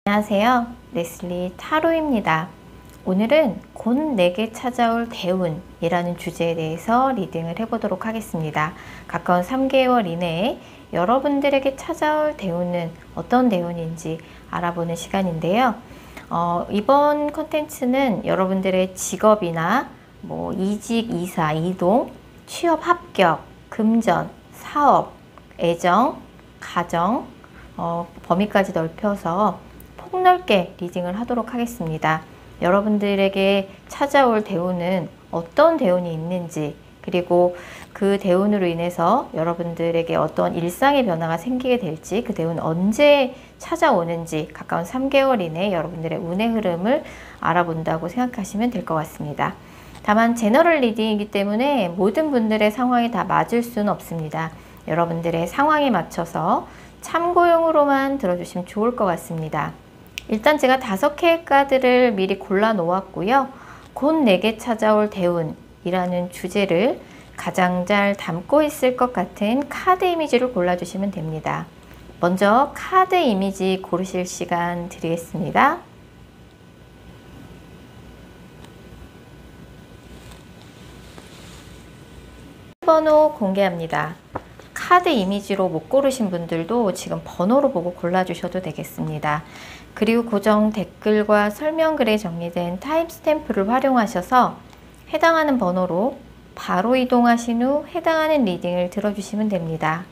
안녕하세요. 레슬리 타로입니다. 오늘은 곧 내게 찾아올 대운이라는 주제에 대해서 리딩을 해보도록 하겠습니다. 가까운 3개월 이내에 여러분들에게 찾아올 대운은 어떤 대운인지 알아보는 시간인데요. 이번 컨텐츠는 여러분들의 직업이나 이직, 이사, 이동, 취업 합격, 금전, 사업, 애정, 가정, 범위까지 넓혀서 폭넓게 리딩을 하도록 하겠습니다. 여러분들에게 찾아올 대운은 어떤 대운이 있는지, 그리고 그 대운으로 인해서 여러분들에게 어떤 일상의 변화가 생기게 될지, 그 대운 언제 찾아오는지 가까운 3개월 이내에 여러분들의 운의 흐름을 알아본다고 생각하시면 될 것 같습니다. 다만 제너럴 리딩이기 때문에 모든 분들의 상황이 다 맞을 수는 없습니다. 여러분들의 상황에 맞춰서 참고용으로만 들어주시면 좋을 것 같습니다. 일단 제가 5개의 카드를 미리 골라 놓았고요. 곧 내게 찾아올 대운이라는 주제를 가장 잘 담고 있을 것 같은 카드 이미지를 골라주시면 됩니다. 먼저 카드 이미지 고르실 시간 드리겠습니다. 번호 공개합니다. 카드 이미지로 못 고르신 분들도 지금 번호로 보고 골라주셔도 되겠습니다. 그리고 고정 댓글과 설명글에 정리된 타임스탬프를 활용하셔서 해당하는 번호로 바로 이동하신 후 해당하는 리딩을 들어주시면 됩니다.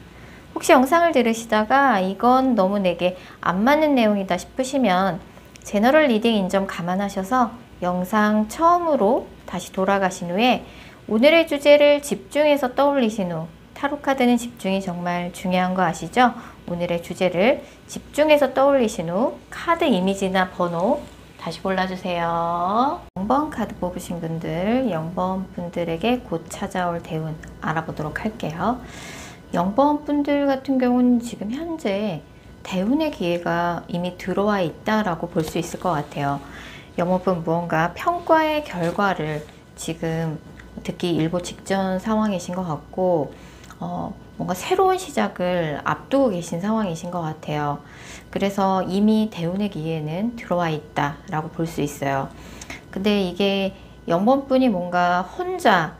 혹시 영상을 들으시다가 이건 너무 내게 안 맞는 내용이다 싶으시면 제너럴 리딩인 점 감안하셔서 영상 처음으로 다시 돌아가신 후에 오늘의 주제를 집중해서 떠올리신 후, 타로카드는 집중이 정말 중요한 거 아시죠? 오늘의 주제를 집중해서 떠올리신 후 카드 이미지나 번호 다시 골라주세요. 0번 카드 뽑으신 분들, 0번 분들에게 곧 찾아올 대운 알아보도록 할게요. 0번 분들 같은 경우는 지금 현재 대운의 기회가 이미 들어와 있다라고 볼 수 있을 것 같아요. 0번 무언가 평가의 결과를 지금 듣기 일보 직전 상황이신 것 같고, 뭔가 새로운 시작을 앞두고 계신 상황이신 것 같아요. 그래서 이미 대운의 기회는 들어와 있다 라고 볼 수 있어요. 근데 이게 0번 분이 뭔가 혼자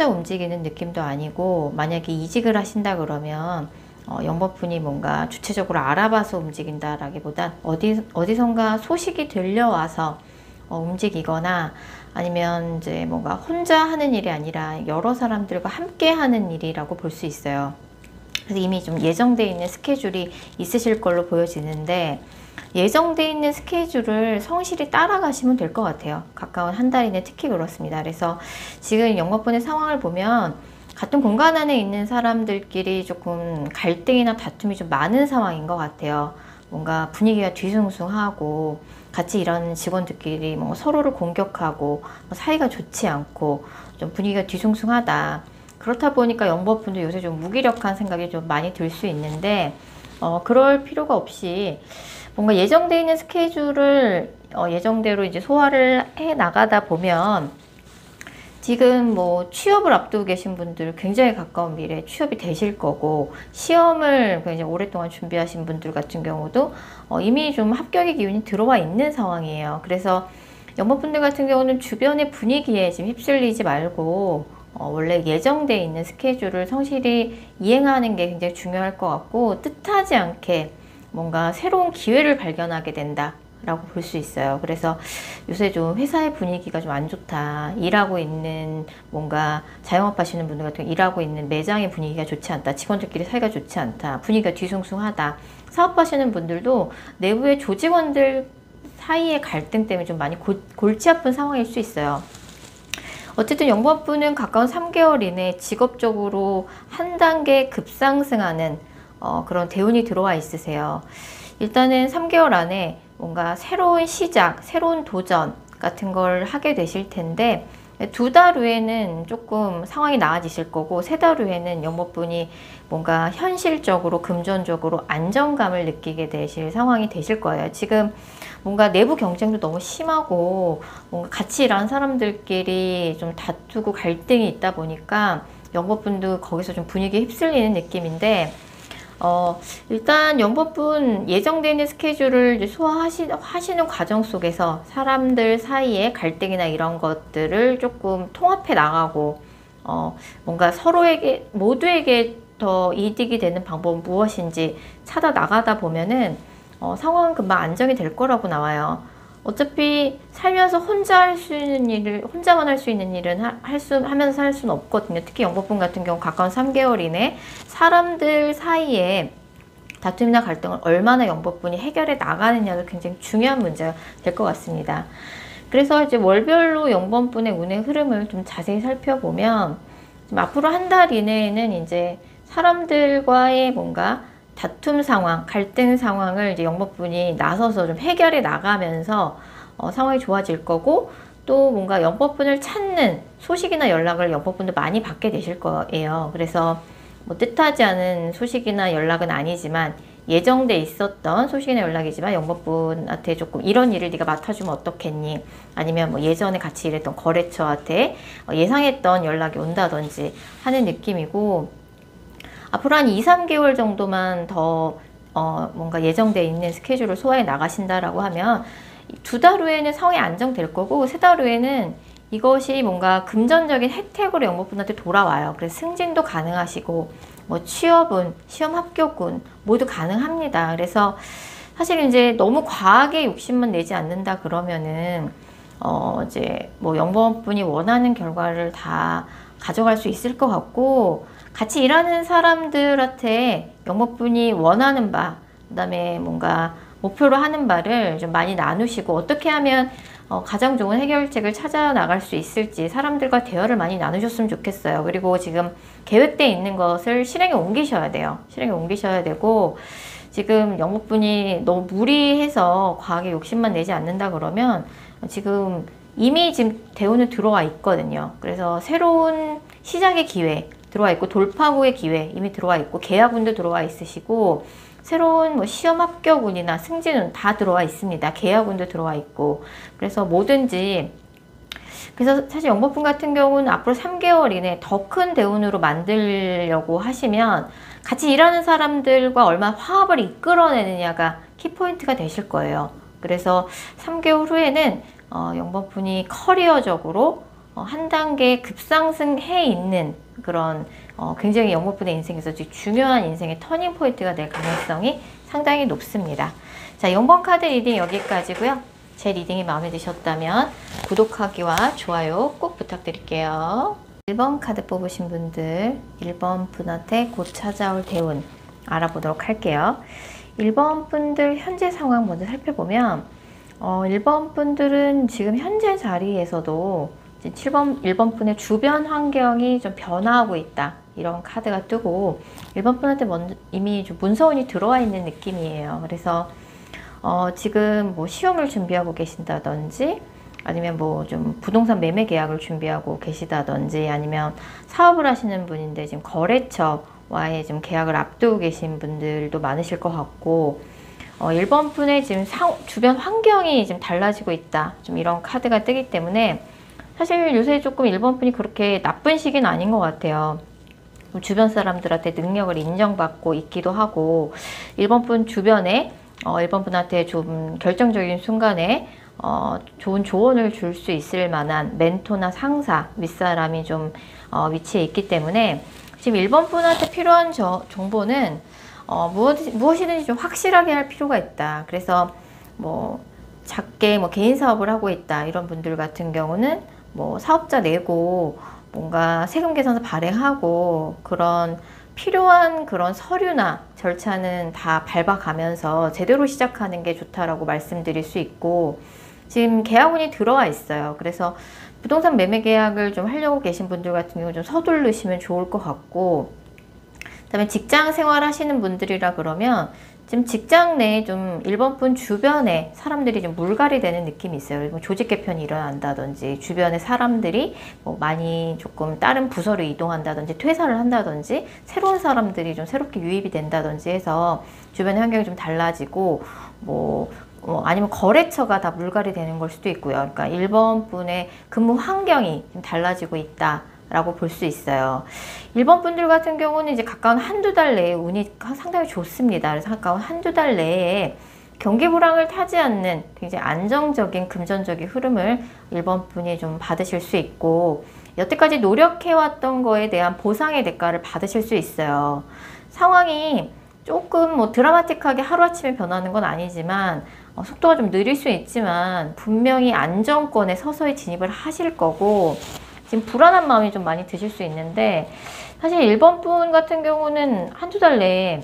움직이는 느낌도 아니고, 만약에 이직을 하신다 그러면 0번 분이 뭔가 주체적으로 알아봐서 움직인다 라기보단 어디선가 소식이 들려와서 움직이거나, 아니면 이제 뭔가 혼자 하는 일이 아니라 여러 사람들과 함께 하는 일이라고 볼 수 있어요. 그래서 이미 좀 예정되어 있는 스케줄이 있으실 걸로 보여지는데, 예정되어 있는 스케줄을 성실히 따라가시면 될 것 같아요. 가까운 한 달 이내 특히 그렇습니다. 그래서 지금 영업분의 상황을 보면 같은 공간 안에 있는 사람들끼리 조금 갈등이나 다툼이 좀 많은 상황인 것 같아요. 뭔가 분위기가 뒤숭숭하고, 같이 일하는 직원들끼리 서로를 공격하고 사이가 좋지 않고 좀 분위기가 뒤숭숭하다. 그렇다 보니까 영법분도 요새 좀 무기력한 생각이 좀 많이 들 수 있는데, 그럴 필요가 없이 뭔가 예정되어 있는 스케줄을 예정대로 이제 소화를 해 나가다 보면, 지금 취업을 앞두고 계신 분들 굉장히 가까운 미래에 취업이 되실 거고, 시험을 굉장히 오랫동안 준비하신 분들 같은 경우도 이미 좀 합격의 기운이 들어와 있는 상황이에요. 그래서 영업분들 같은 경우는 주변의 분위기에 지금 휩쓸리지 말고 원래 예정되어 있는 스케줄을 성실히 이행하는 게 굉장히 중요할 것 같고, 뜻하지 않게 뭔가 새로운 기회를 발견하게 된다 라고 볼 수 있어요. 그래서 요새 좀 회사의 분위기가 좀 안 좋다, 일하고 있는 뭔가 자영업 하시는 분들 같은 경우 일하고 있는 매장의 분위기가 좋지 않다, 직원들끼리 사이가 좋지 않다, 분위기가 뒤숭숭하다, 사업하시는 분들도 내부의 조직원들 사이의 갈등 때문에 좀 많이 골치 아픈 상황일 수 있어요. 어쨌든 영업분은 가까운 3개월 이내 직업적으로 한 단계 급상승하는 그런 대운이 들어와 있으세요. 일단은 3개월 안에 뭔가 새로운 시작, 새로운 도전 같은 걸 하게 되실 텐데, 2달 후에는 조금 상황이 나아지실 거고, 3달 후에는 영업분이 뭔가 현실적으로 금전적으로 안정감을 느끼게 되실 상황이 되실 거예요. 지금 뭔가 내부 경쟁도 너무 심하고 뭔가 같이 일하는 사람들끼리 좀 다투고 갈등이 있다 보니까 영업분도 거기서 좀 분위기에 휩쓸리는 느낌인데, 일단 영법분 예정되어 있는 스케줄을 이제 하시는 과정 속에서 사람들 사이의 갈등이나 이런 것들을 조금 통합해 나가고, 뭔가 서로에게, 모두에게 더 이득이 되는 방법은 무엇인지 찾아 나가다 보면은, 상황은 금방 안정이 될 거라고 나와요. 어차피 살면서 혼자 할 수 있는 일을, 혼자만 할 수 있는 일은 하면서 할 수는 없거든요. 특히 영법분 같은 경우 가까운 3개월 이내 사람들 사이에 다툼이나 갈등을 얼마나 영법분이 해결해 나가느냐도 굉장히 중요한 문제가 될 것 같습니다. 그래서 이제 월별로 영법분의 운의 흐름을 좀 자세히 살펴보면, 좀 앞으로 한 달 이내에는 이제 사람들과의 뭔가 다툼 상황, 갈등 상황을 이제 영법분이 나서서 좀 해결해 나가면서 상황이 좋아질 거고, 또 뭔가 영법분을 찾는 소식이나 연락을 영법분도 많이 받게 되실 거예요. 그래서 뭐 뜻하지 않은 소식이나 연락은 아니지만, 예정돼 있었던 소식이나 연락이지만 영법분한테 조금 이런 일을 네가 맡아주면 어떻겠니? 아니면 뭐 예전에 같이 일했던 거래처한테 예상했던 연락이 온다든지 하는 느낌이고, 앞으로 한 2, 3개월 정도만 더 뭔가 예정돼 있는 스케줄을 소화해 나가신다라고 하면 2달 후에는 상황이 안정될 거고, 3달 후에는 이것이 뭔가 금전적인 혜택으로 영법분한테 돌아와요. 그래서 승진도 가능하시고, 뭐 취업운, 시험 합격운 모두 가능합니다. 그래서 사실 이제 너무 과하게 욕심만 내지 않는다 그러면은 이제 뭐 영법분이 원하는 결과를 다 가져갈 수 있을 것 같고, 같이 일하는 사람들한테 영법분이 원하는 바, 그다음에 뭔가 목표로 하는 바를 좀 많이 나누시고, 어떻게 하면 가장 좋은 해결책을 찾아 나갈 수 있을지 사람들과 대화를 많이 나누셨으면 좋겠어요. 그리고 지금 계획되어 있는 것을 실행에 옮기셔야 돼요. 실행에 옮기셔야 되고, 지금 영법분이 너무 무리해서 과하게 욕심만 내지 않는다 그러면 지금 이미 지금 대운은 들어와 있거든요. 그래서 새로운 시작의 기회 들어와 있고, 돌파구의 기회 이미 들어와 있고, 계약운도 들어와 있으시고, 새로운 뭐 시험 합격운이나 승진운 다 들어와 있습니다. 계약운도 들어와 있고. 그래서 뭐든지, 그래서 사실 영법분 같은 경우는 앞으로 3개월 이내 더 큰 대운으로 만들려고 하시면 같이 일하는 사람들과 얼마나 화합을 이끌어내느냐가 키포인트가 되실 거예요. 그래서 3개월 후에는 영법분이 커리어적으로 한 단계 급상승해 있는 그런 굉장히 영법분의 인생에서 중요한 인생의 터닝 포인트가 될 가능성이 상당히 높습니다. 자, 영번 카드 리딩 여기까지고요. 제 리딩이 마음에 드셨다면 구독하기와 좋아요 꼭 부탁드릴게요. 1번 카드 뽑으신 분들, 1번 분한테 곧 찾아올 대운 알아보도록 할게요. 1번 분들 현재 상황 먼저 살펴보면, 1번 분들은 지금 현재 자리에서도 1번 분의 주변 환경이 좀 변화하고 있다, 이런 카드가 뜨고, 1번 분한테 이미 좀 문서운이 들어와 있는 느낌이에요. 그래서 지금 뭐 시험을 준비하고 계신다든지, 아니면 뭐 좀 부동산 매매 계약을 준비하고 계시다든지, 아니면 사업을 하시는 분인데 지금 거래처와의 좀 계약을 앞두고 계신 분들도 많으실 것 같고, 1번 분의 지금 주변 환경이 좀 달라지고 있다, 좀 이런 카드가 뜨기 때문에 사실 요새 조금 1번 분이 그렇게 나쁜 시기는 아닌 것 같아요. 주변 사람들한테 능력을 인정받고 있기도 하고, 1번 분 주변에 1번 분한테 좀 결정적인 순간에 좋은 조언을 줄 수 있을 만한 멘토나 상사, 윗사람이 좀 위치해 있기 때문에 지금 1번 분한테 필요한 정보는 무엇이든지 좀 확실하게 할 필요가 있다. 그래서 뭐 작게 뭐 개인 사업을 하고 있다, 이런 분들 같은 경우는 뭐 사업자 내고 뭔가 세금 계산서 발행하고, 그런 필요한 그런 서류나 절차는 다 밟아가면서 제대로 시작하는 게 좋다라고 말씀드릴 수 있고, 지금 계약운이 들어와 있어요. 그래서 부동산 매매 계약을 좀 하려고 계신 분들 같은 경우 좀 서두르시면 좋을 것 같고, 그다음에 직장 생활 하시는 분들이라 그러면 지금 직장 내에 좀 1번 분 주변에 사람들이 좀 물갈이 되는 느낌이 있어요. 조직 개편이 일어난다든지, 주변에 사람들이 뭐 많이 조금 다른 부서로 이동한다든지, 퇴사를 한다든지, 새로운 사람들이 좀 새롭게 유입이 된다든지 해서 주변의 환경이 좀 달라지고, 아니면 거래처가 다 물갈이 되는 걸 수도 있고요. 그러니까 1번 분의 근무 환경이 좀 달라지고 있다, 라고 볼 수 있어요. 1번 분들 같은 경우는 이제 가까운 한두 달 내에 운이 상당히 좋습니다. 그래서 가까운 한두 달 내에 경기 불황을 타지 않는 굉장히 안정적인 금전적인 흐름을 1번 분이 좀 받으실 수 있고, 여태까지 노력해왔던 거에 대한 보상의 대가를 받으실 수 있어요. 상황이 조금 뭐 드라마틱하게 하루아침에 변하는 건 아니지만 속도가 좀 느릴 수 있지만 분명히 안정권에 서서히 진입을 하실 거고, 지금 불안한 마음이 좀 많이 드실 수 있는데, 사실 1번 분 같은 경우는 한두 달 내에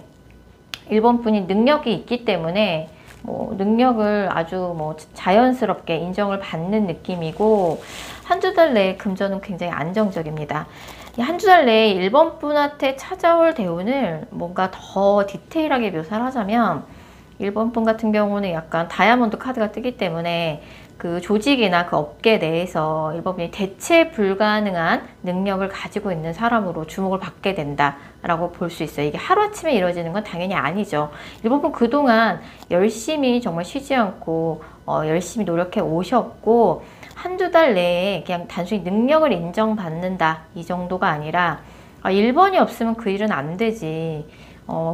1번 분이 능력이 있기 때문에 뭐 능력을 아주 뭐 자연스럽게 인정을 받는 느낌이고, 한두 달 내에 금전은 굉장히 안정적입니다. 한두 달 내에 1번 분한테 찾아올 대운을 뭔가 더 디테일하게 묘사를 하자면, 1번 분 같은 경우는 약간 다이아몬드 카드가 뜨기 때문에 그 조직이나 그 업계 내에서 1번 분이 대체 불가능한 능력을 가지고 있는 사람으로 주목을 받게 된다라고 볼 수 있어요. 이게 하루아침에 이루어지는 건 당연히 아니죠. 1번 분 그동안 열심히 정말 쉬지 않고 열심히 노력해 오셨고, 한두 달 내에 그냥 단순히 능력을 인정받는다 이 정도가 아니라 1번이 없으면 그 일은 안 되지,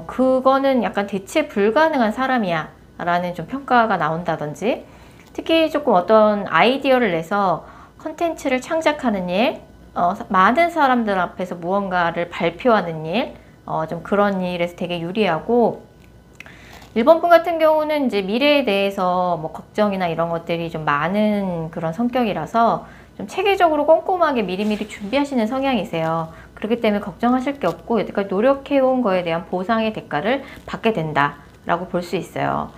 그거는 약간 대체 불가능한 사람이야 라는 좀 평가가 나온다든지, 특히 조금 어떤 아이디어를 내서 컨텐츠를 창작하는 일, 많은 사람들 앞에서 무언가를 발표하는 일, 좀 그런 일에서 되게 유리하고, 1번 분 같은 경우는 이제 미래에 대해서 뭐 걱정이나 이런 것들이 좀 많은 그런 성격이라서 좀 체계적으로 꼼꼼하게 미리미리 준비하시는 성향이세요. 그렇기 때문에 걱정하실 게 없고, 여태까지 노력해온 거에 대한 보상의 대가를 받게 된다라고 볼 수 있어요.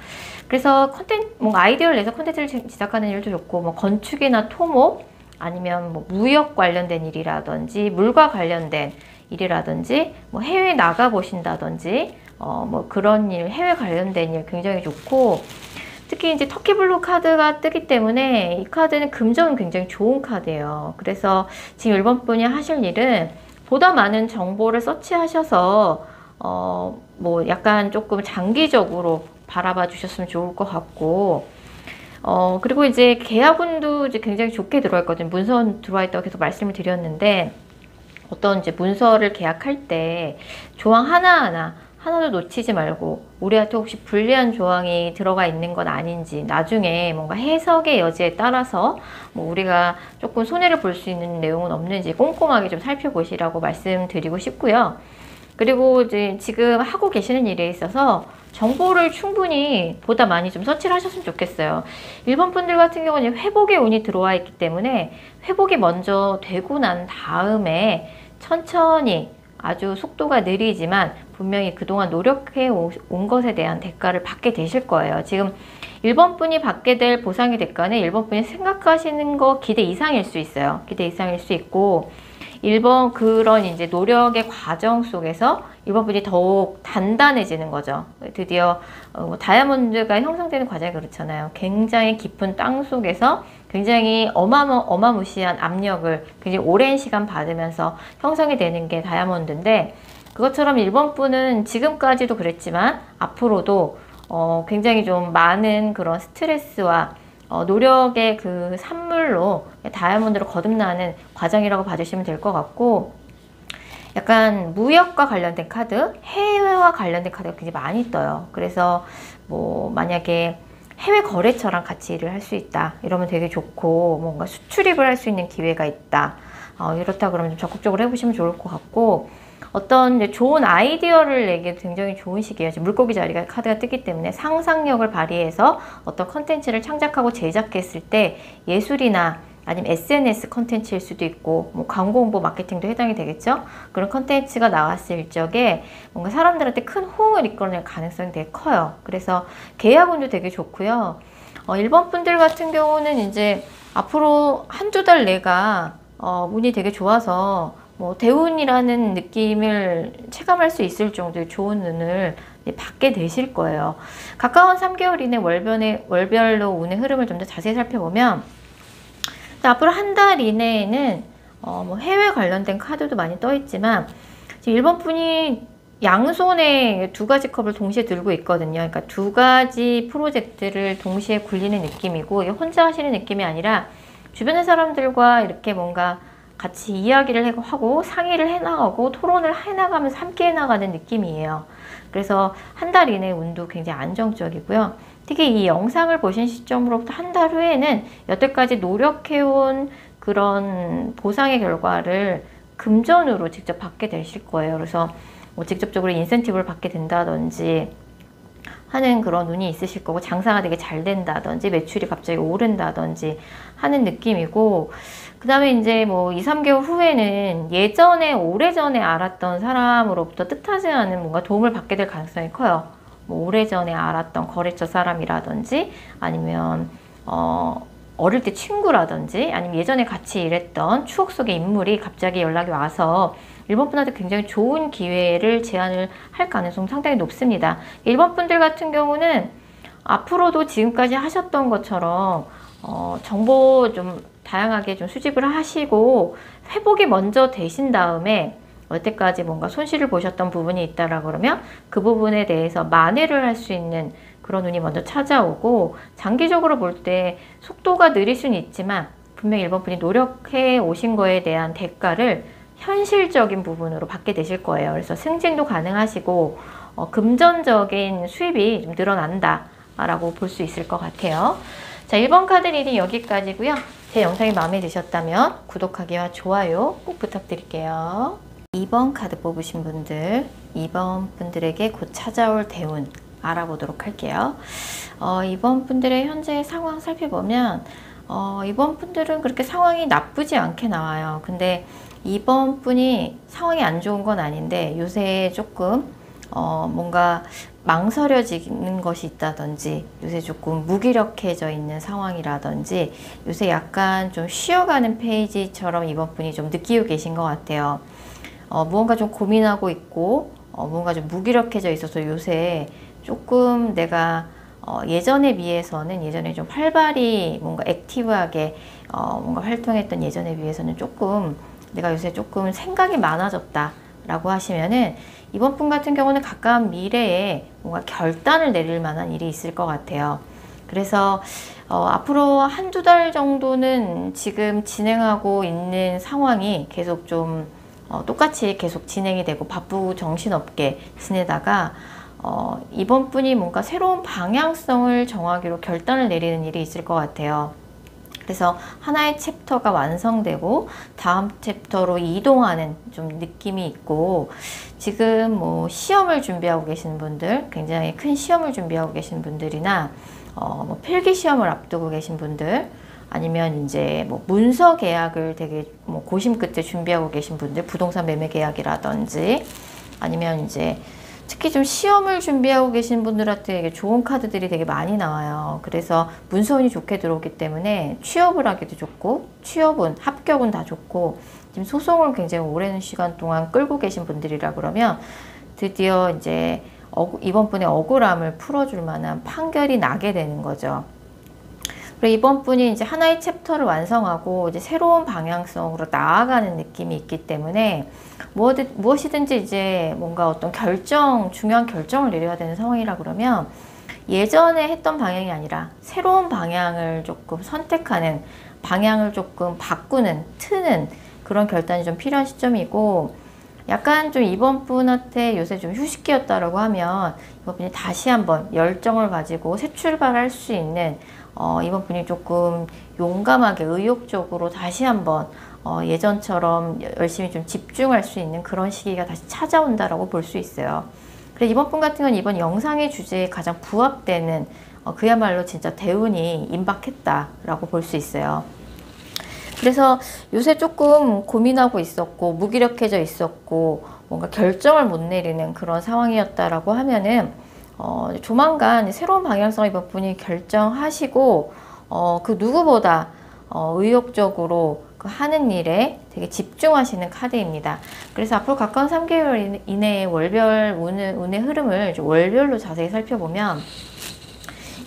그래서 뭔가 아이디어를 내서 콘텐츠를 제작하는 일도 좋고, 뭐 건축이나 토목, 아니면 뭐 무역 관련된 일이라든지, 물과 관련된 일이라든지, 뭐 해외 나가 보신다든지, 뭐 그런 일, 해외 관련된 일 굉장히 좋고, 특히 이제 터키 블루 카드가 뜨기 때문에 이 카드는 금전은 굉장히 좋은 카드예요. 그래서 지금 1번 분이 하실 일은 보다 많은 정보를 서치하셔서 뭐 약간 조금 장기적으로 바라봐 주셨으면 좋을 것 같고, 그리고 이제 계약운도 이제 굉장히 좋게 들어와 있거든요. 문서 들어와 있다고 계속 말씀을 드렸는데, 어떤 이제 문서를 계약할 때 조항 하나도 놓치지 말고, 우리한테 혹시 불리한 조항이 들어가 있는 건 아닌지, 나중에 뭔가 해석의 여지에 따라서 뭐 우리가 조금 손해를 볼 수 있는 내용은 없는지 꼼꼼하게 좀 살펴보시라고 말씀드리고 싶고요. 그리고 이제 지금 하고 계시는 일에 있어서 정보를 충분히 보다 많이 좀 서치를 하셨으면 좋겠어요. 1번 분들 같은 경우는 회복의 운이 들어와 있기 때문에 회복이 먼저 되고 난 다음에 천천히, 아주 속도가 느리지만 분명히 그동안 노력해 온 것에 대한 대가를 받게 되실 거예요. 지금 1번 분이 받게 될 보상의 대가는 1번 분이 생각하시는 거 기대 이상일 수 있어요. 기대 이상일 수 있고, 1번 그런 이제 노력의 과정 속에서 1번 분이 더욱 단단해지는 거죠. 드디어 다이아몬드가 형성되는 과정이 그렇잖아요. 굉장히 깊은 땅 속에서 굉장히 어마무시한 압력을 굉장히 오랜 시간 받으면서 형성이 되는 게 다이아몬드인데, 그것처럼 1번 분은 지금까지도 그랬지만 앞으로도 굉장히 좀 많은 그런 스트레스와 노력의 그 산물로 다이아몬드로 거듭나는 과정이라고 봐주시면 될 것 같고, 약간 무역과 관련된 카드, 해외와 관련된 카드가 굉장히 많이 떠요. 그래서 뭐 만약에 해외 거래처랑 같이 일을 할 수 있다 이러면 되게 좋고, 뭔가 수출입을 할 수 있는 기회가 있다, 이렇다 그러면 좀 적극적으로 해보시면 좋을 것 같고, 어떤 좋은 아이디어를 내기 굉장히 좋은 시기예요. 지금 물고기 자리가 카드가 뜨기 때문에 상상력을 발휘해서 어떤 컨텐츠를 창작하고 제작했을 때 예술이나 아니면 SNS 컨텐츠일 수도 있고, 뭐 광고 홍보 마케팅도 해당이 되겠죠. 그런 컨텐츠가 나왔을 적에 뭔가 사람들한테 큰 호응을 이끌어낼 가능성이 되게 커요. 그래서 계약운도 되게 좋고요. 1번 분들 같은 경우는 이제 앞으로 한두 달 내가 운이 되게 좋아서 뭐 대운이라는 느낌을 체감할 수 있을 정도의 좋은 운을 받게 되실 거예요. 가까운 3개월 이내 월별로 운의 흐름을 좀 더 자세히 살펴보면, 앞으로 한 달 이내에는 뭐 해외 관련된 카드도 많이 떠 있지만, 지금 1번 분이 양손에 두 가지 컵을 동시에 들고 있거든요. 그러니까 두 가지 프로젝트를 동시에 굴리는 느낌이고, 이게 혼자 하시는 느낌이 아니라 주변의 사람들과 이렇게 뭔가 같이 이야기를 하고 상의를 해나가고 토론을 해나가면서 함께 해나가는 느낌이에요. 그래서 한 달 이내 운도 굉장히 안정적이고요. 특히 이 영상을 보신 시점으로부터 한 달 후에는 여태까지 노력해온 그런 보상의 결과를 금전으로 직접 받게 되실 거예요. 그래서 뭐 직접적으로 인센티브를 받게 된다든지 하는 그런 운이 있으실 거고, 장사가 되게 잘 된다든지 매출이 갑자기 오른다든지 하는 느낌이고, 그 다음에 이제 뭐 2, 3개월 후에는 예전에 오래전에 알았던 사람으로부터 뜻하지 않은 뭔가 도움을 받게 될 가능성이 커요. 뭐 오래전에 알았던 거래처 사람이라든지 아니면 어릴 때 친구라든지 아니면 예전에 같이 일했던 추억 속의 인물이 갑자기 연락이 와서 일본 분한테 굉장히 좋은 기회를 제안을 할 가능성이 상당히 높습니다. 일본 분들 같은 경우는 앞으로도 지금까지 하셨던 것처럼 정보 좀 다양하게 좀 수집을 하시고 회복이 먼저 되신 다음에 여태까지 뭔가 손실을 보셨던 부분이 있다라 그러면 그 부분에 대해서 만회를 할 수 있는 그런 운이 먼저 찾아오고, 장기적으로 볼 때 속도가 느릴 수는 있지만 분명히 일본 분이 노력해 오신 거에 대한 대가를 현실적인 부분으로 받게 되실 거예요. 그래서 승진도 가능하시고 금전적인 수입이 좀 늘어난다 라고 볼 수 있을 것 같아요. 자, 1번 카드 리딩 여기까지고요. 제 영상이 마음에 드셨다면 구독하기와 좋아요 꼭 부탁드릴게요. 2번 카드 뽑으신 분들, 2번 분들에게 곧 찾아올 대운 알아보도록 할게요. 이번 분들의 현재 상황 살펴보면 이번 분들은 그렇게 상황이 나쁘지 않게 나와요. 근데 이번 분이 상황이 안 좋은 건 아닌데 요새 조금 뭔가 망설여지는 것이 있다든지, 요새 조금 무기력해져 있는 상황이라든지, 요새 약간 좀 쉬어가는 페이지처럼 이번 분이 좀 느끼고 계신 것 같아요. 무언가 좀 고민하고 있고 무언가 좀 무기력해져 있어서 요새 조금 내가 예전에 비해서는, 예전에 좀 활발히 뭔가 액티브하게 뭔가 활동했던 예전에 비해서는 조금 내가 요새 조금 생각이 많아졌다 라고 하시면은 이번 분 같은 경우는 가까운 미래에 뭔가 결단을 내릴 만한 일이 있을 것 같아요. 그래서 앞으로 한두 달 정도는 지금 진행하고 있는 상황이 계속 좀 똑같이 계속 진행이 되고 바쁘고 정신없게 지내다가 이번 분이 뭔가 새로운 방향성을 정하기로 결단을 내리는 일이 있을 것 같아요. 그래서 하나의 챕터가 완성되고 다음 챕터로 이동하는 좀 느낌이 있고, 지금 뭐 시험을 준비하고 계신 분들, 굉장히 큰 시험을 준비하고 계신 분들이나 뭐 필기 시험을 앞두고 계신 분들, 아니면 이제 뭐 문서 계약을 되게 뭐 고심 끝에 준비하고 계신 분들, 부동산 매매 계약이라든지, 아니면 이제 특히 좀 시험을 준비하고 계신 분들한테 되게 좋은 카드들이 되게 많이 나와요. 그래서 문서운이 좋게 들어오기 때문에 취업을 하기도 좋고, 취업운, 합격은 다 좋고, 지금 소송을 굉장히 오랜 시간 동안 끌고 계신 분들이라 그러면 드디어 이제 이번 분의 억울함을 풀어줄 만한 판결이 나게 되는 거죠. 그리고 이번 분이 이제 하나의 챕터를 완성하고 이제 새로운 방향성으로 나아가는 느낌이 있기 때문에 무엇이든지 이제 뭔가 어떤 중요한 결정을 내려야 되는 상황이라 그러면 예전에 했던 방향이 아니라 새로운 방향을 조금 선택하는, 방향을 조금 바꾸는, 트는 그런 결단이 좀 필요한 시점이고, 약간 좀 이번 분한테 요새 좀 휴식기였다라고 하면 이번 분이 다시 한번 열정을 가지고 새 출발할 수 있는, 이번 분이 조금 용감하게 의욕적으로 다시 한번 예전처럼 열심히 좀 집중할 수 있는 그런 시기가 다시 찾아온다라고 볼 수 있어요. 그래서 이번 분 같은 건 이번 영상의 주제에 가장 부합되는 그야말로 진짜 대운이 임박했다라고 볼 수 있어요. 그래서 요새 조금 고민하고 있었고 무기력해져 있었고 뭔가 결정을 못 내리는 그런 상황이었다라고 하면은 조만간 새로운 방향성을 이번 분이 결정하시고 그 누구보다 의욕적으로 그 하는 일에 되게 집중하시는 카드입니다. 그래서 앞으로 가까운 3개월 이내에 월별 운의 흐름을 월별로 자세히 살펴보면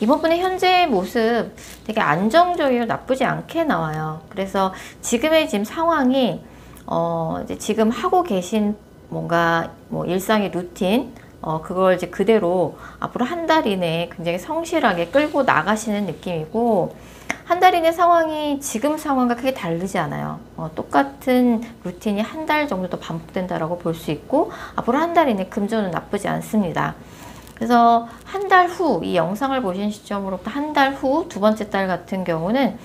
이번 분의 현재의 모습 되게 안정적이고 나쁘지 않게 나와요. 그래서 지금의 지금 상황이 이제 지금 하고 계신 뭔가 뭐 일상의 루틴 그걸 이제 그대로 앞으로 한 달 이내에 굉장히 성실하게 끌고 나가시는 느낌이고, 한 달 이내 상황이 지금 상황과 크게 다르지 않아요. 똑같은 루틴이 한 달 정도 더 반복된다라고 볼 수 있고, 앞으로 한 달 이내 금전은 나쁘지 않습니다. 그래서 한 달 후, 이 영상을 보신 시점으로부터 한 달 후 두 번째 달 같은 경우는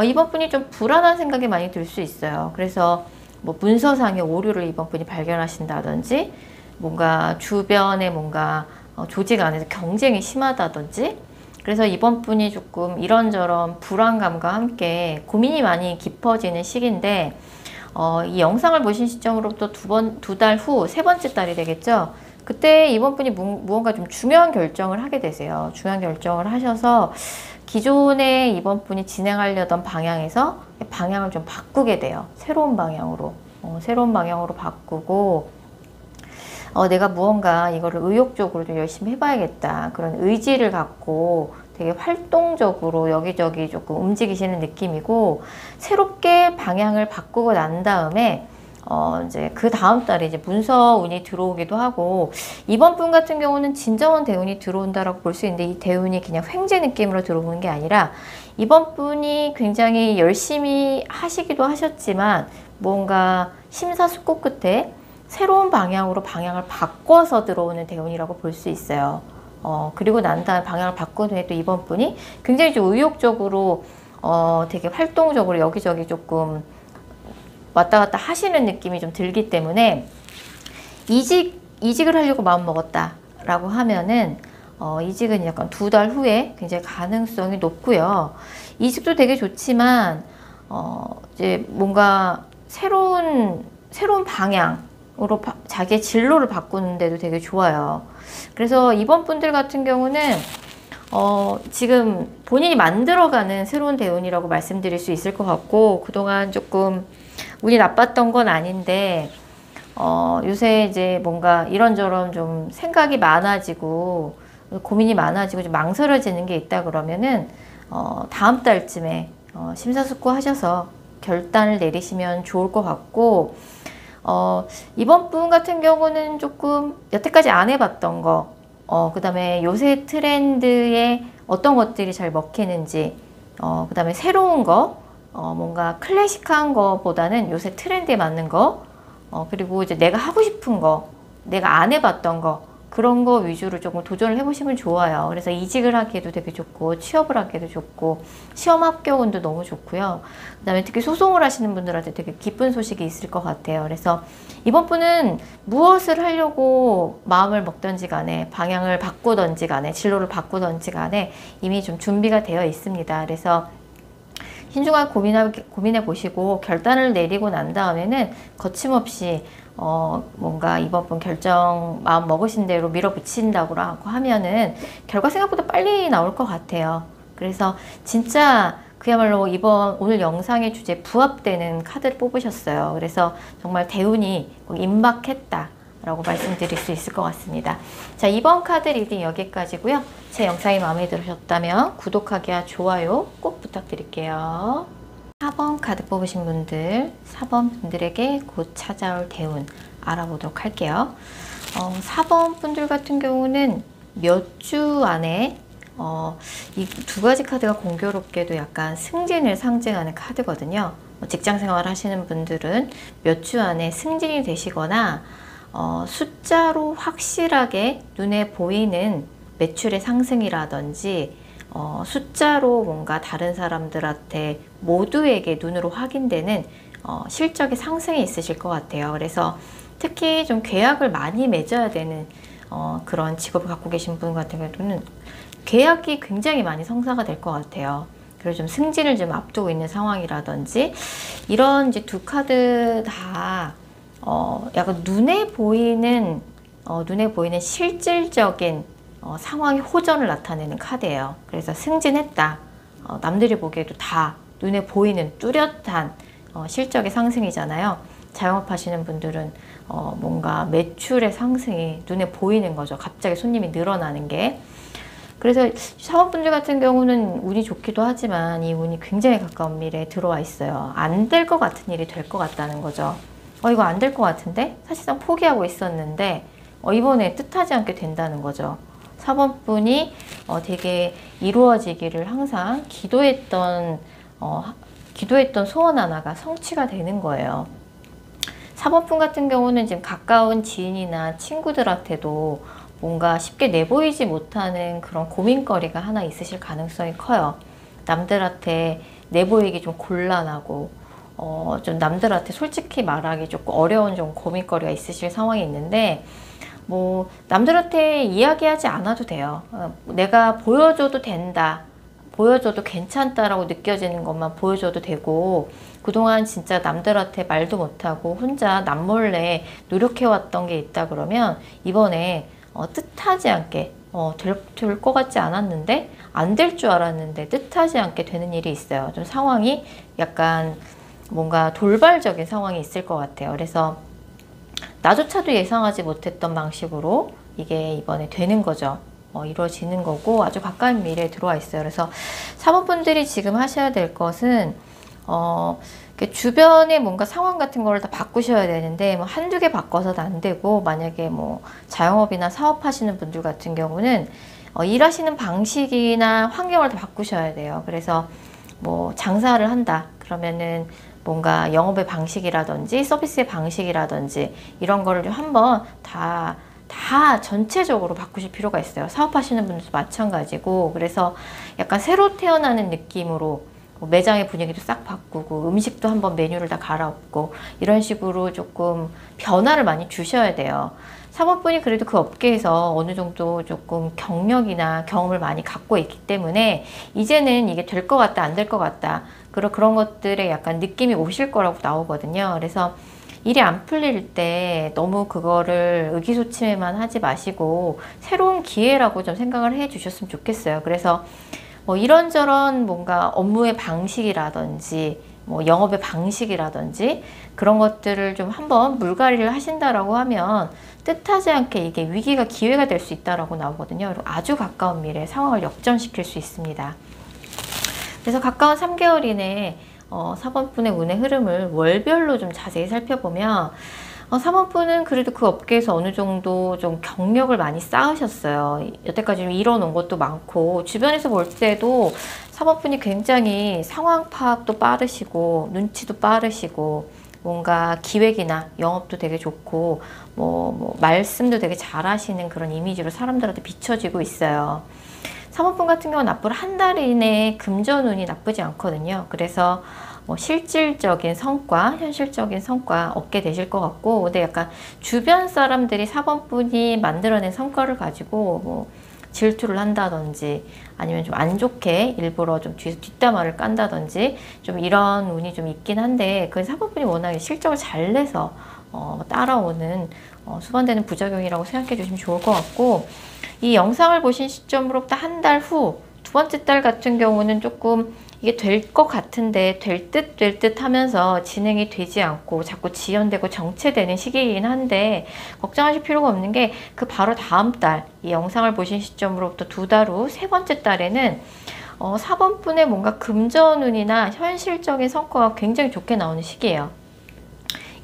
이번 분이 좀 불안한 생각이 많이 들 수 있어요. 그래서 뭐 문서상의 오류를 이번 분이 발견하신다든지, 뭔가 주변에 뭔가 조직 안에서 경쟁이 심하다든지, 그래서 이번 분이 조금 이런저런 불안감과 함께 고민이 많이 깊어지는 시기인데, 이 영상을 보신 시점으로부터 두 달 후 세 번째 달이 되겠죠. 그때 이번 분이 무언가 좀 중요한 결정을 하게 되세요. 중요한 결정을 하셔서 기존에 이번 분이 진행하려던 방향에서 방향을 좀 바꾸게 돼요. 새로운 방향으로. 새로운 방향으로 바꾸고, 내가 무언가 이거를 의욕적으로 좀 열심히 해봐야겠다. 그런 의지를 갖고 되게 활동적으로 여기저기 조금 움직이시는 느낌이고, 새롭게 방향을 바꾸고 난 다음에 이제 그 다음 달에 이제 문서운이 들어오기도 하고, 이번 분 같은 경우는 진정한 대운이 들어온다라고 볼 수 있는데, 이 대운이 그냥 횡재 느낌으로 들어오는 게 아니라, 이번 분이 굉장히 열심히 하시기도 하셨지만 뭔가 심사숙고 끝에 새로운 방향으로 방향을 바꿔서 들어오는 대운이라고 볼 수 있어요. 그리고 난 다음에 방향을 바꾼 후에 또 이번 분이 굉장히 좀 의욕적으로 되게 활동적으로 여기저기 조금 왔다 갔다 하시는 느낌이 좀 들기 때문에, 이직을 하려고 마음 먹었다 라고 하면은 이직은 약간 두 달 후에 굉장히 가능성이 높고요. 이직도 되게 좋지만 이제 뭔가 새로운 방향으로 자기의 진로를 바꾸는데도 되게 좋아요. 그래서 이번 분들 같은 경우는 지금 본인이 만들어가는 새로운 대운이라고 말씀드릴 수 있을 것 같고, 그동안 조금 운이 나빴던 건 아닌데 요새 이제 뭔가 이런저런 좀 생각이 많아지고 고민이 많아지고 좀 망설여지는 게 있다 그러면은 다음 달쯤에 심사숙고 하셔서 결단을 내리시면 좋을 것 같고, 이번 분 같은 경우는 조금 여태까지 안 해봤던 거, 그 다음에 요새 트렌드에 어떤 것들이 잘 먹히는지, 그 다음에 새로운 거, 뭔가 클래식한 거보다는 요새 트렌드에 맞는 거, 그리고 이제 내가 하고 싶은 거, 내가 안 해봤던 거, 그런 거 위주로 조금 도전을 해보시면 좋아요. 그래서 이직을 하기에도 되게 좋고, 취업을 하기에도 좋고, 시험 합격운도 너무 좋고요. 그 다음에 특히 소송을 하시는 분들한테 되게 기쁜 소식이 있을 것 같아요. 그래서 이번 분은 무엇을 하려고 마음을 먹던지 간에, 방향을 바꾸던지 간에, 진로를 바꾸던지 간에 이미 좀 준비가 되어 있습니다. 그래서 신중하게 고민해 보시고 결단을 내리고 난 다음에는 거침없이 뭔가 이번 분 결정 마음 먹으신 대로 밀어붙인다고 하면은 결과 생각보다 빨리 나올 것 같아요. 그래서 진짜 그야말로 오늘 영상의 주제에 부합되는 카드를 뽑으셨어요. 그래서 정말 대운이 임박했다 라고 말씀드릴 수 있을 것 같습니다. 자, 이번 카드 리딩 여기까지고요. 제 영상이 마음에 들으셨다면 구독하기와 좋아요 꼭 부탁드릴게요. 4번 카드 뽑으신 분들, 4번 분들에게 곧 찾아올 대운 알아보도록 할게요. 4번 분들 같은 경우는 몇 주 안에 이 두 가지 카드가 공교롭게도 약간 승진을 상징하는 카드거든요. 직장 생활 하시는 분들은 몇 주 안에 승진이 되시거나 숫자로 확실하게 눈에 보이는 매출의 상승이라든지 숫자로 뭔가 다른 사람들한테 모두에게 눈으로 확인되는 실적의 상승이 있으실 것 같아요. 그래서 특히 좀 계약을 많이 맺어야 되는 그런 직업을 갖고 계신 분 같은 경우는 계약이 굉장히 많이 성사가 될 것 같아요. 그래서 좀 승진을 좀 앞두고 있는 상황이라든지, 이런 이제 두 카드 다 약간 눈에 보이는 실질적인 상황의 호전을 나타내는 카드예요. 그래서 승진했다. 남들이 보기에도 다 눈에 보이는 뚜렷한 실적의 상승이잖아요. 자영업 하시는 분들은 뭔가 매출의 상승이 눈에 보이는 거죠. 갑자기 손님이 늘어나는 게. 그래서 사업분들 같은 경우는 운이 좋기도 하지만 이 운이 굉장히 가까운 미래에 들어와 있어요. 안 될 것 같은 일이 될 것 같다는 거죠. 이거 안 될 것 같은데? 사실상 포기하고 있었는데 이번에 뜻하지 않게 된다는 거죠. 4번분이 되게 이루어지기를 항상 기도했던 소원 하나가 성취가 되는 거예요. 4번분 같은 경우는 지금 가까운 지인이나 친구들한테도 뭔가 쉽게 내보이지 못하는 그런 고민거리가 하나 있으실 가능성이 커요. 남들한테 내보이기 좀 곤란하고 좀 남들한테 솔직히 말하기 조금 어려운 좀 고민거리가 있으실 상황이 있는데, 뭐 남들한테 이야기하지 않아도 돼요. 내가 보여줘도 된다, 보여줘도 괜찮다라고 느껴지는 것만 보여줘도 되고, 그동안 진짜 남들한테 말도 못하고 혼자 남몰래 노력해왔던 게 있다 그러면 이번에 뜻하지 않게 될 것 같지 않았는데, 안 될 줄 알았는데 뜻하지 않게 되는 일이 있어요. 좀 상황이 약간 뭔가 돌발적인 상황이 있을 것 같아요. 그래서 나조차도 예상하지 못했던 방식으로 이게 이번에 되는 거죠. 이루어지는 거고 아주 가까운 미래에 들어와 있어요. 그래서 4번 분들이 지금 하셔야 될 것은 주변에 뭔가 상황 같은 거를 다 바꾸셔야 되는데, 뭐 한두 개 바꿔서도 안 되고, 만약에 뭐 자영업이나 사업하시는 분들 같은 경우는 일하시는 방식이나 환경을 다 바꾸셔야 돼요. 그래서 뭐 장사를 한다 그러면은 뭔가 영업의 방식이라든지 서비스의 방식이라든지 이런 거를 좀 한번 다 전체적으로 바꾸실 필요가 있어요. 사업하시는 분들도 마찬가지고, 그래서 약간 새로 태어나는 느낌으로 매장의 분위기도 싹 바꾸고 음식도 한번 메뉴를 다 갈아엎고 이런 식으로 조금 변화를 많이 주셔야 돼요. 사모분이 그래도 그 업계에서 어느 정도 조금 경력이나 경험을 많이 갖고 있기 때문에 이제는 이게 될 것 같다, 안 될 것 같다, 그런 것들에 약간 느낌이 오실 거라고 나오거든요. 그래서 일이 안 풀릴 때 너무 그거를 의기소침해만 하지 마시고 새로운 기회라고 좀 생각을 해 주셨으면 좋겠어요. 그래서 뭐 이런저런 뭔가 업무의 방식이라든지 뭐 영업의 방식이라든지 그런 것들을 좀 한번 물갈이를 하신다라고 하면 뜻하지 않게 이게 위기가 기회가 될 수 있다라고 나오거든요. 그리고 아주 가까운 미래에 상황을 역전시킬 수 있습니다. 그래서 가까운 3개월 이내에 4번분의 운의 흐름을 월별로 좀 자세히 살펴보면 3번분은 그래도 그 업계에서 어느 정도 좀 경력을 많이 쌓으셨어요. 여태까지 좀 이뤄놓은 것도 많고, 주변에서 볼 때도 4번분이 굉장히 상황 파악도 빠르시고 눈치도 빠르시고 뭔가 기획이나 영업도 되게 좋고 뭐 말씀도 되게 잘하시는 그런 이미지로 사람들한테 비춰지고 있어요. 3번분 같은 경우는 앞으로 한 달 이내에 금전운이 나쁘지 않거든요. 그래서 뭐 실질적인 성과, 현실적인 성과 얻게 되실 것 같고, 근데 약간 주변 사람들이 4번분이 만들어낸 성과를 가지고 뭐 질투를 한다든지 아니면 좀 안 좋게 일부러 좀 뒤에서 뒷담화를 깐다든지 좀 이런 운이 좀 있긴 한데, 그 4번분이 워낙에 실적을 잘 내서 따라오는 수반되는 부작용이라고 생각해 주시면 좋을 것 같고, 이 영상을 보신 시점으로부터 한 달 후 두 번째 달 같은 경우는 조금 이게 될 것 같은데 될 듯 하면서 진행이 되지 않고 자꾸 지연되고 정체되는 시기이긴 한데, 걱정하실 필요가 없는 게 그 바로 다음 달, 이 영상을 보신 시점으로부터 두 달 후 세 번째 달에는 4번분의 뭔가 금전운이나 현실적인 성과가 굉장히 좋게 나오는 시기예요.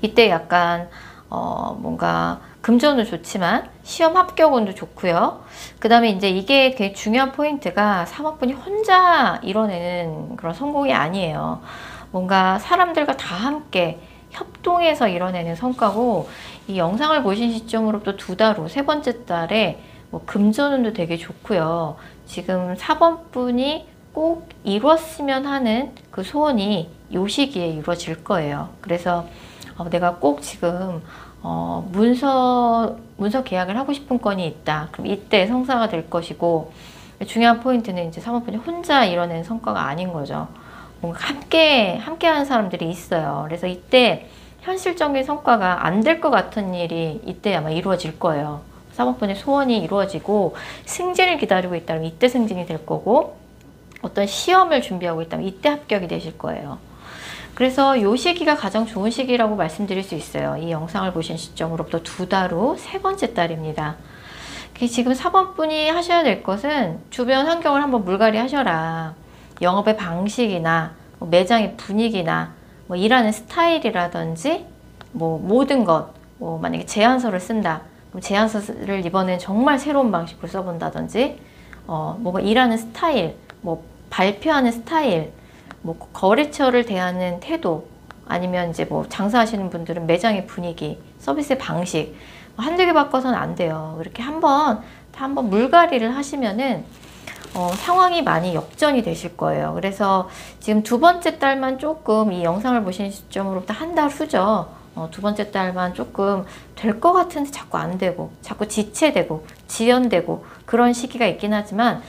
이때 약간 뭔가 금전은 좋지만 시험 합격운도 좋고요. 그 다음에 이제 이게 되게 중요한 포인트가 3번분이 혼자 이뤄내는 그런 성공이 아니에요. 뭔가 사람들과 다 함께 협동해서 이뤄내는 성과고, 이 영상을 보신 시점으로부터 두 달 후 세 번째 달에 뭐 금전운도 되게 좋고요. 지금 4번분이 꼭 이뤘으면 하는 그 소원이 이 시기에 이루어질 거예요. 그래서 내가 꼭 지금 문서 계약을 하고 싶은 건이 있다. 그럼 이때 성사가 될 것이고, 중요한 포인트는 이제 3번분이 혼자 이뤄낸 성과가 아닌 거죠. 뭔가 함께 하는 사람들이 있어요. 그래서 이때 현실적인 성과가 안 될 것 같은 일이 이때 아마 이루어질 거예요. 3번분의 소원이 이루어지고 승진을 기다리고 있다면 이때 승진이 될 거고, 어떤 시험을 준비하고 있다면 이때 합격이 되실 거예요. 그래서 이 시기가 가장 좋은 시기라고 말씀드릴 수 있어요. 이 영상을 보신 시점으로부터 두 달 후 세 번째 달입니다. 지금 4번분이 하셔야 될 것은 주변 환경을 한번 물갈이 하셔라. 영업의 방식이나 매장의 분위기나 일하는 스타일이라든지 모든 것, 만약에 제안서를 쓴다, 그럼 제안서를 이번엔 정말 새로운 방식으로 써본다든지, 뭔가 일하는 스타일, 뭐 발표하는 스타일, 뭐 거래처를 대하는 태도, 아니면 이제 뭐 장사하시는 분들은 매장의 분위기, 서비스의 방식, 한두 개 바꿔서는 안 돼요. 이렇게 한번 물갈이를 하시면은 상황이 많이 역전이 되실 거예요. 그래서 지금 두 번째 달만 조금, 이 영상을 보신 시점으로부터 한 달 후죠. 두 번째 달만 조금 될 것 같은데 자꾸 안 되고, 자꾸 지체되고 지연되고 그런 시기가 있긴 하지만,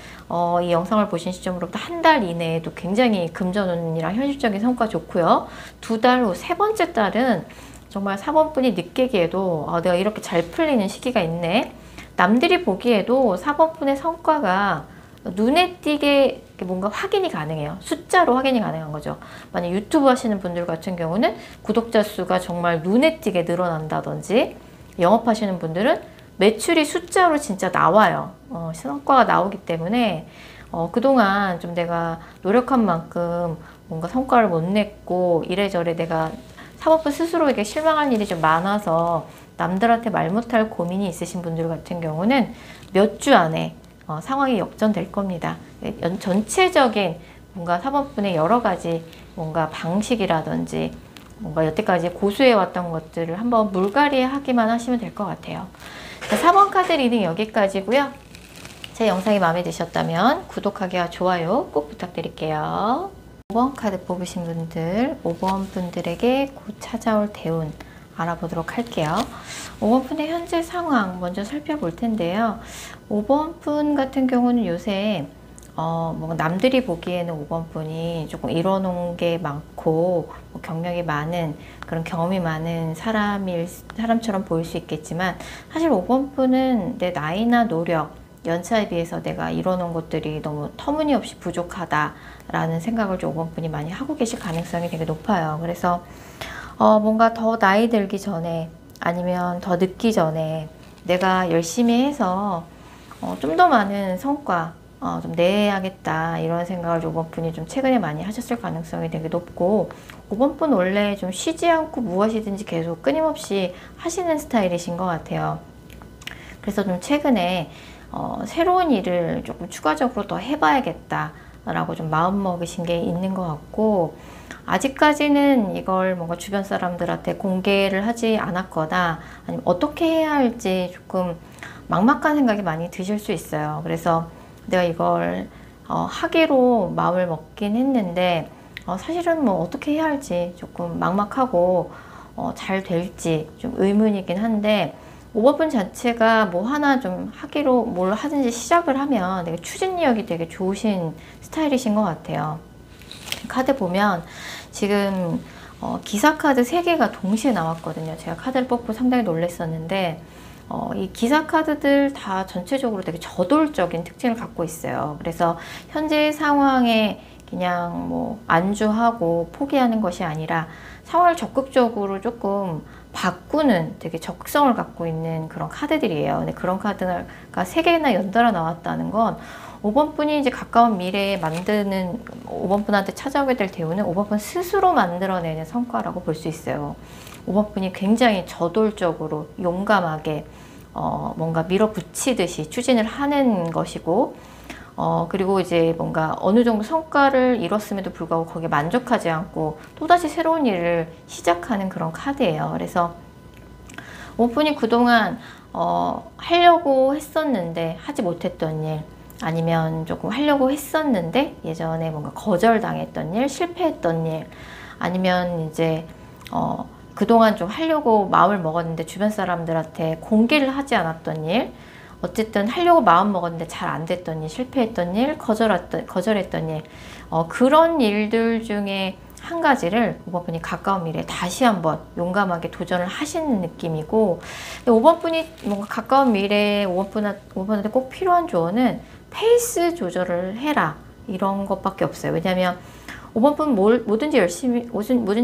이 영상을 보신 시점으로부터 한 달 이내에도 굉장히 금전운이랑 현실적인 성과 좋고요. 두 달 후 세 번째 달은 정말 사번분이 느끼기에도 내가 이렇게 잘 풀리는 시기가 있네. 남들이 보기에도 사번분의 성과가 눈에 띄게 뭔가 확인이 가능해요. 숫자로 확인이 가능한 거죠. 만약 유튜브 하시는 분들 같은 경우는 구독자 수가 정말 눈에 띄게 늘어난다든지, 영업하시는 분들은 매출이 숫자로 진짜 나와요. 성과가 나오기 때문에 그동안 좀 내가 노력한 만큼 뭔가 성과를 못 냈고, 이래저래 내가 사법부 스스로에게 실망할 일이 좀 많아서 남들한테 말 못할 고민이 있으신 분들 같은 경우는 몇 주 안에 상황이 역전될 겁니다. 전체적인 뭔가 사법분의 여러 가지 뭔가 방식이라든지 뭔가 여태까지 고수해왔던 것들을 한번 물갈이 하기만 하시면 될 것 같아요. 4번 카드 리딩 여기까지고요. 제 영상이 마음에 드셨다면 구독하기와 좋아요 꼭 부탁드릴게요. 5번 카드 뽑으신 분들, 5번 분들에게 곧 찾아올 대운 알아보도록 할게요. 5번 분의 현재 상황 먼저 살펴볼 텐데요. 5번 분 같은 경우는 요새 뭐 남들이 보기에는 5번 분이 조금 이뤄놓은 게 많고 뭐 경력이 많은, 그런 경험이 많은 사람처럼 보일 수 있겠지만, 사실 5번 분은 내 나이나 노력, 연차에 비해서 내가 이뤄놓은 것들이 너무 터무니없이 부족하다라는 생각을 좀 5번 분이 많이 하고 계실 가능성이 되게 높아요. 그래서 뭔가 더 나이 들기 전에, 아니면 더 늦기 전에 내가 열심히 해서 좀 더 많은 성과 좀 내야겠다, 이런 생각을 5번 분이 좀 최근에 많이 하셨을 가능성이 되게 높고, 5번 분 원래 좀 쉬지 않고 무엇이든지 계속 끊임없이 하시는 스타일이신 것 같아요. 그래서 좀 최근에 새로운 일을 조금 추가적으로 더 해봐야겠다 라고 좀 마음 먹으신 게 있는 것 같고, 아직까지는 이걸 뭔가 주변 사람들한테 공개를 하지 않았거나 아니면 어떻게 해야 할지 조금 막막한 생각이 많이 드실 수 있어요. 그래서 내가 이걸 하기로 마음을 먹긴 했는데 사실은 뭐 어떻게 해야 할지 조금 막막하고 잘 될지 좀 의문이긴 한데, 5번 자체가 뭐 하나 좀 하기로 뭘 하든지 시작을 하면 되게 추진력이 되게 좋으신 스타일이신 것 같아요. 카드 보면 지금 기사 카드 3개가 동시에 나왔거든요. 제가 카드를 뽑고 상당히 놀랐었는데, 이 기사 카드들 다 전체적으로 되게 저돌적인 특징을 갖고 있어요. 그래서 현재 상황에 그냥 뭐 안주하고 포기하는 것이 아니라 상황을 적극적으로 조금 바꾸는 되게 적성을 갖고 있는 그런 카드들이에요. 근데 그런 카드가 3개나 연달아 나왔다는 건 5번 분이 이제 가까운 미래에 만드는, 5번 분한테 찾아오게 될 대우는 5번 분 스스로 만들어내는 성과라고 볼 수 있어요. 5번 분이 굉장히 저돌적으로 용감하게 뭔가 밀어붙이듯이 추진을 하는 것이고, 그리고 이제 뭔가 어느 정도 성과를 이뤘음에도 불구하고 거기에 만족하지 않고 또다시 새로운 일을 시작하는 그런 카드예요. 그래서 5번 분이 그동안 하려고 했었는데 하지 못했던 일, 아니면 조금 하려고 했었는데 예전에 뭔가 거절당했던 일, 실패했던 일, 아니면 이제 그동안 좀 하려고 마음을 먹었는데 주변 사람들한테 공개를 하지 않았던 일, 어쨌든 하려고 마음 먹었는데 잘 안 됐던 일, 실패했던 일, 거절했던 일, 그런 일들 중에 한 가지를 5번 분이 가까운 미래에 다시 한번 용감하게 도전을 하시는 느낌이고, 5번 분이 뭔가 가까운 미래에 5번 분한테 꼭 필요한 조언은 페이스 조절을 해라, 이런 것밖에 없어요. 왜냐하면 5번 분 뭐든지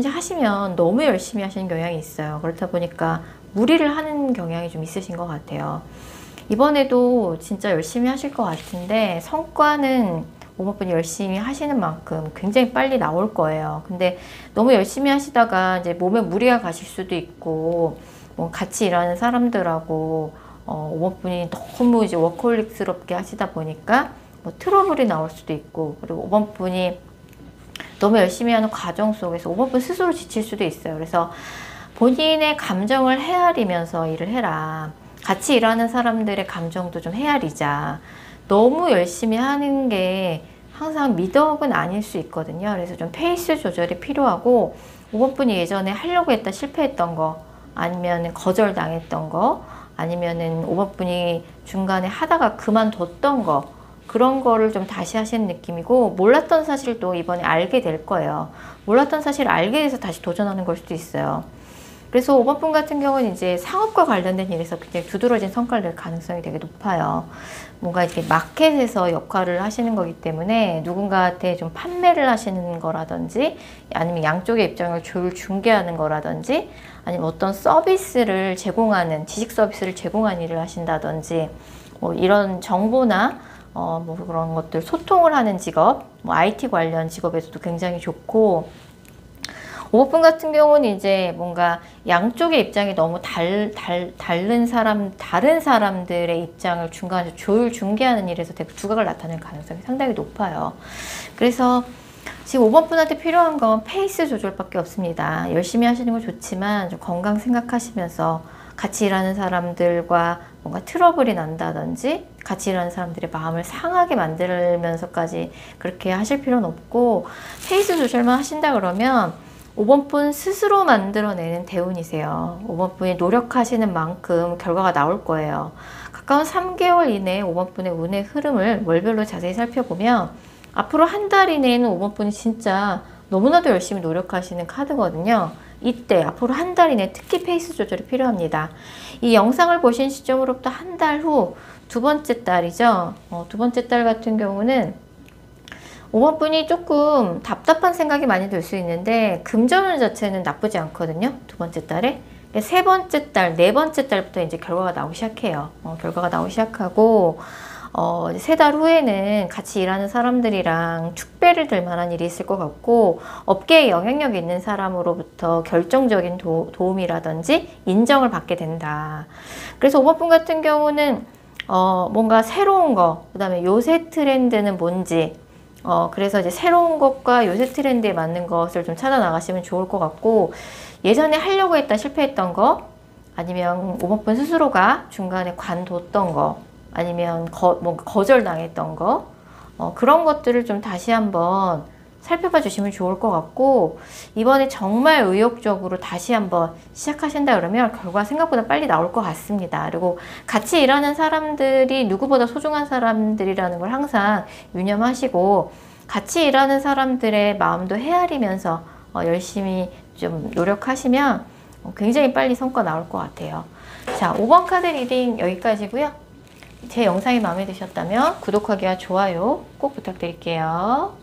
하시면 너무 열심히 하시는 경향이 있어요. 그렇다 보니까 무리를 하는 경향이 좀 있으신 것 같아요. 이번에도 진짜 열심히 하실 것 같은데 성과는 5번 분이 열심히 하시는 만큼 굉장히 빨리 나올 거예요. 근데 너무 열심히 하시다가 이제 몸에 무리가 가실 수도 있고, 뭐 같이 일하는 사람들하고 5번 분이 너무 이제 워커홀릭스럽게 하시다 보니까 뭐 트러블이 나올 수도 있고, 그리고 5번 분이 너무 열심히 하는 과정 속에서 5번 분 스스로 지칠 수도 있어요. 그래서 본인의 감정을 헤아리면서 일을 해라. 같이 일하는 사람들의 감정도 좀 헤아리자. 너무 열심히 하는 게 항상 미덕은 아닐 수 있거든요. 그래서 좀 페이스 조절이 필요하고, 5번 분이 예전에 하려고 했다 실패했던 거, 아니면 거절당했던 거, 아니면은 5번 분이 중간에 하다가 그만뒀던 거, 그런 거를 좀 다시 하시는 느낌이고, 몰랐던 사실도 이번에 알게 될 거예요. 몰랐던 사실을 알게 돼서 다시 도전하는 걸 수도 있어요. 그래서 5번 분 같은 경우는 이제 상업과 관련된 일에서 굉장히 두드러진 성과를 낼 가능성이 되게 높아요. 뭔가 이렇게 마켓에서 역할을 하시는 거기 때문에 누군가한테 좀 판매를 하시는 거라든지, 아니면 양쪽의 입장을 조율 중개하는 거라든지, 아니면 어떤 서비스를 제공하는, 지식 서비스를 제공하는 일을 하신다든지, 뭐 이런 정보나 뭐 그런 것들 소통을 하는 직업, 뭐 IT 관련 직업에서도 굉장히 좋고, 5번 분 같은 경우는 이제 뭔가 양쪽의 입장이 너무 다른 사람들의 입장을 중간에서 조율 중개하는 일에서 되게 두각을 나타낼 가능성이 상당히 높아요. 그래서 지금 5번 분한테 필요한 건 페이스 조절밖에 없습니다. 열심히 하시는 건 좋지만 좀 건강 생각하시면서 같이 일하는 사람들과 뭔가 트러블이 난다든지, 같이 일하는 사람들의 마음을 상하게 만들면서까지 그렇게 하실 필요는 없고, 페이스 조절만 하신다 그러면 5번 분 스스로 만들어내는 대운이세요. 5번 분이 노력하시는 만큼 결과가 나올 거예요. 가까운 3개월 이내에 5번 분의 운의 흐름을 월별로 자세히 살펴보면 앞으로 한 달 이내에는 5번 분이 진짜 너무나도 열심히 노력하시는 카드거든요. 이때 앞으로 한 달 이내 특히 페이스 조절이 필요합니다. 이 영상을 보신 시점으로부터 한 달 후 두 번째 달이죠. 두 번째 달 같은 경우는 5번 분이 조금 답답한 생각이 많이 들 수 있는데 금전운 자체는 나쁘지 않거든요. 두 번째 달에. 세 번째 달, 네 번째 달부터 이제 결과가 나오기 시작해요. 결과가 나오기 시작하고, 세 달 후에는 같이 일하는 사람들이랑 축배를 들 만한 일이 있을 것 같고, 업계에 영향력 있는 사람으로부터 결정적인 도움이라든지 인정을 받게 된다. 그래서 5번 분 같은 경우는 뭔가 새로운 거, 그 다음에 요새 트렌드는 뭔지, 그래서 이제 새로운 것과 요새 트렌드에 맞는 것을 좀 찾아 나가시면 좋을 것 같고, 예전에 하려고 했다 실패했던 거, 아니면 5번 분 스스로가 중간에 관뒀던 거, 아니면 뭔가 거절당했던 거, 그런 것들을 좀 다시 한번 살펴봐 주시면 좋을 것 같고, 이번에 정말 의욕적으로 다시 한번 시작하신다 그러면 결과 생각보다 빨리 나올 것 같습니다. 그리고 같이 일하는 사람들이 누구보다 소중한 사람들이라는 걸 항상 유념하시고, 같이 일하는 사람들의 마음도 헤아리면서 열심히 좀 노력하시면 굉장히 빨리 성과 나올 것 같아요. 자, 5번 카드 리딩 여기까지고요. 제 영상이 마음에 드셨다면 구독하기와 좋아요 꼭 부탁드릴게요.